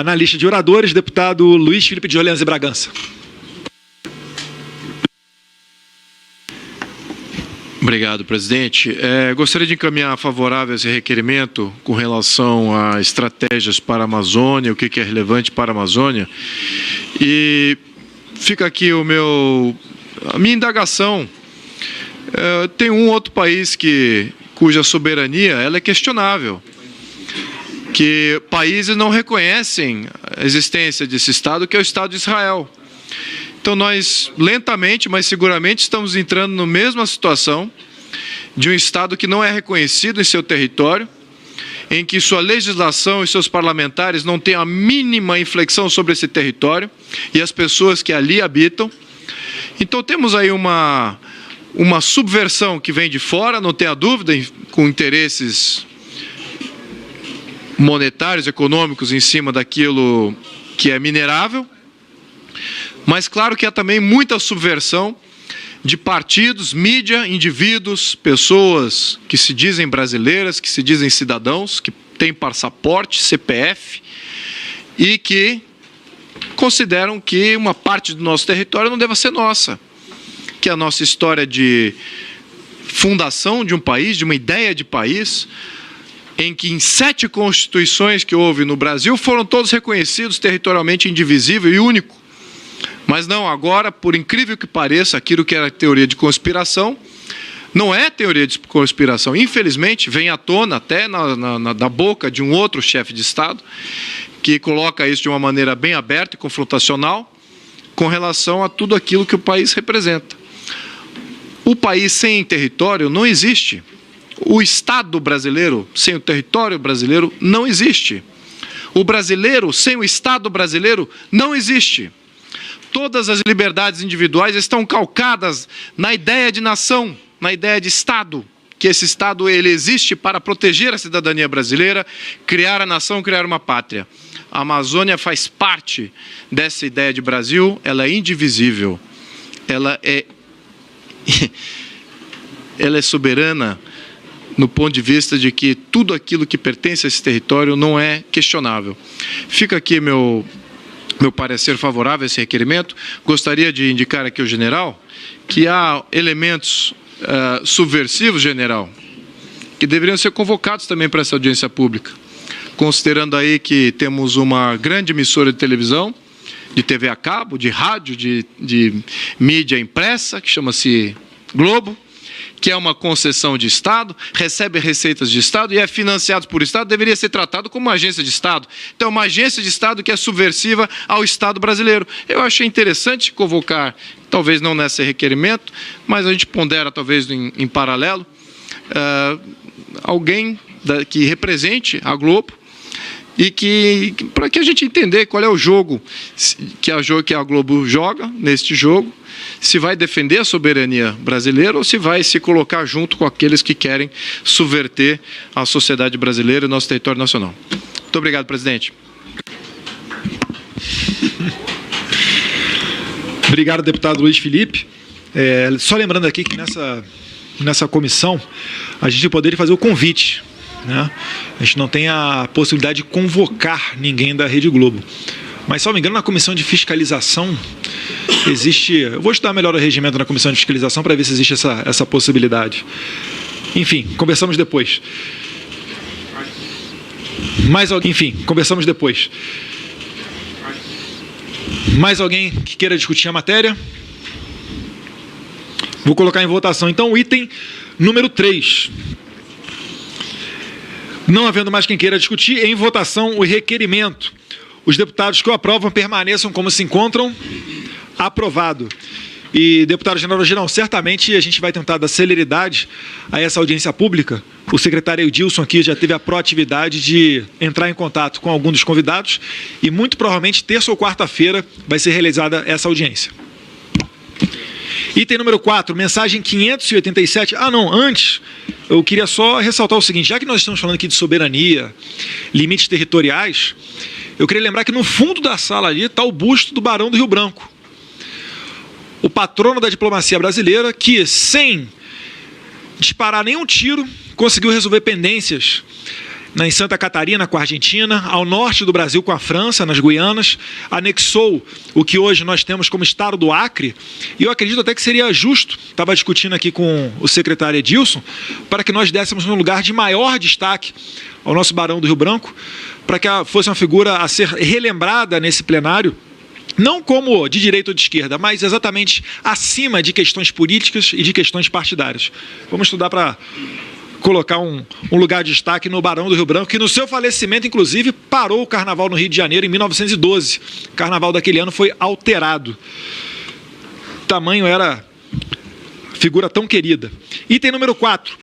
na lista de oradores, deputado Luiz Felipe de Orleans e Bragança. Obrigado, presidente. Gostaria de encaminhar favorável esse requerimento com relação a estratégias para a Amazônia, o que é relevante para a Amazônia. E fica aqui a minha indagação. Tem um outro país cuja soberania ela é questionável, que países não reconhecem a existência desse Estado, que é o Estado de Israel. Então nós, lentamente, mas seguramente, estamos entrando na mesma situação de um Estado que não é reconhecido em seu território, em que sua legislação e seus parlamentares não têm a mínima inflexão sobre esse território e as pessoas que ali habitam. Então temos aí uma subversão que vem de fora, não tenha dúvida, com interesses monetários, econômicos em cima daquilo que é minerável. Mas claro que há também muita subversão de partidos, mídia, indivíduos, pessoas que se dizem brasileiras, que se dizem cidadãos, que têm passaporte, CPF, e que consideram que uma parte do nosso território não deva ser nossa, que a nossa história de fundação de um país, de uma ideia de país, em que em 7 constituições que houve no Brasil foram todos reconhecidos territorialmente indivisível e único. Mas não, agora, por incrível que pareça, aquilo que era teoria de conspiração, não é teoria de conspiração. Infelizmente, vem à tona até da boca de um outro chefe de Estado, que coloca isso de uma maneira bem aberta e confrontacional, com relação a tudo aquilo que o país representa. O país sem território não existe. O Estado brasileiro sem o território brasileiro não existe. O brasileiro sem o Estado brasileiro não existe. Todas as liberdades individuais estão calcadas na ideia de nação, na ideia de Estado, que esse Estado ele existe para proteger a cidadania brasileira, criar a nação, criar uma pátria. A Amazônia faz parte dessa ideia de Brasil, ela é indivisível, ela é soberana no ponto de vista de que tudo aquilo que pertence a esse território não é questionável. Fica aqui meu parecer favorável a esse requerimento. Gostaria de indicar aqui ao general que há elementos subversivos, general, que deveriam ser convocados também para essa audiência pública, considerando aí que temos uma grande emissora de televisão, de TV a cabo, de rádio, de mídia impressa, que chama-se Globo, que é uma concessão de Estado, recebe receitas de Estado e é financiado por Estado, deveria ser tratado como uma agência de Estado. Então, uma agência de Estado que é subversiva ao Estado brasileiro. Eu achei interessante convocar, talvez não nesse requerimento, mas a gente pondera talvez em paralelo, alguém que represente a Globo, e para que a gente entender qual é o jogo que a Globo joga neste jogo, se vai defender a soberania brasileira ou se vai se colocar junto com aqueles que querem subverter a sociedade brasileira e o nosso território nacional. Muito obrigado, presidente. Obrigado, deputado Luiz Felipe. Só lembrando aqui que nessa comissão a gente poderia fazer o convite, né? A gente não tem a possibilidade de convocar ninguém da Rede Globo. Mas, se não me engano, na comissão de fiscalização existe... Eu vou estudar melhor o regimento na comissão de fiscalização para ver se existe essa possibilidade. Enfim, conversamos depois. Conversamos depois. Mais alguém que queira discutir a matéria? Vou colocar em votação, então, o item número 3. Não havendo mais quem queira discutir, em votação o requerimento. Os deputados que o aprovam permaneçam como se encontram. Aprovado. E, deputado-general Girão, certamente a gente vai tentar dar celeridade a essa audiência pública. O secretário Edilson aqui já teve a proatividade de entrar em contato com algum dos convidados e, muito provavelmente, terça ou quarta-feira vai ser realizada essa audiência. Item número 4, mensagem 587. Antes, eu queria só ressaltar o seguinte, já que nós estamos falando aqui de soberania, limites territoriais, eu queria lembrar que no fundo da sala ali está o busto do Barão do Rio Branco, o patrono da diplomacia brasileira, que, sem disparar nenhum tiro, conseguiu resolver pendências em Santa Catarina com a Argentina, ao norte do Brasil com a França, nas Guianas, anexou o que hoje nós temos como estado do Acre, e eu acredito até que seria justo, estava discutindo aqui com o secretário Edilson, para que nós dessemos um lugar de maior destaque ao nosso Barão do Rio Branco, para que fosse uma figura a ser relembrada nesse plenário, não como de direita ou de esquerda, mas exatamente acima de questões políticas e de questões partidárias. Vamos estudar para colocar um lugar de destaque no Barão do Rio Branco, que no seu falecimento, inclusive, parou o carnaval no Rio de Janeiro em 1912. O carnaval daquele ano foi alterado. Tamanho era figura tão querida. Item número 4.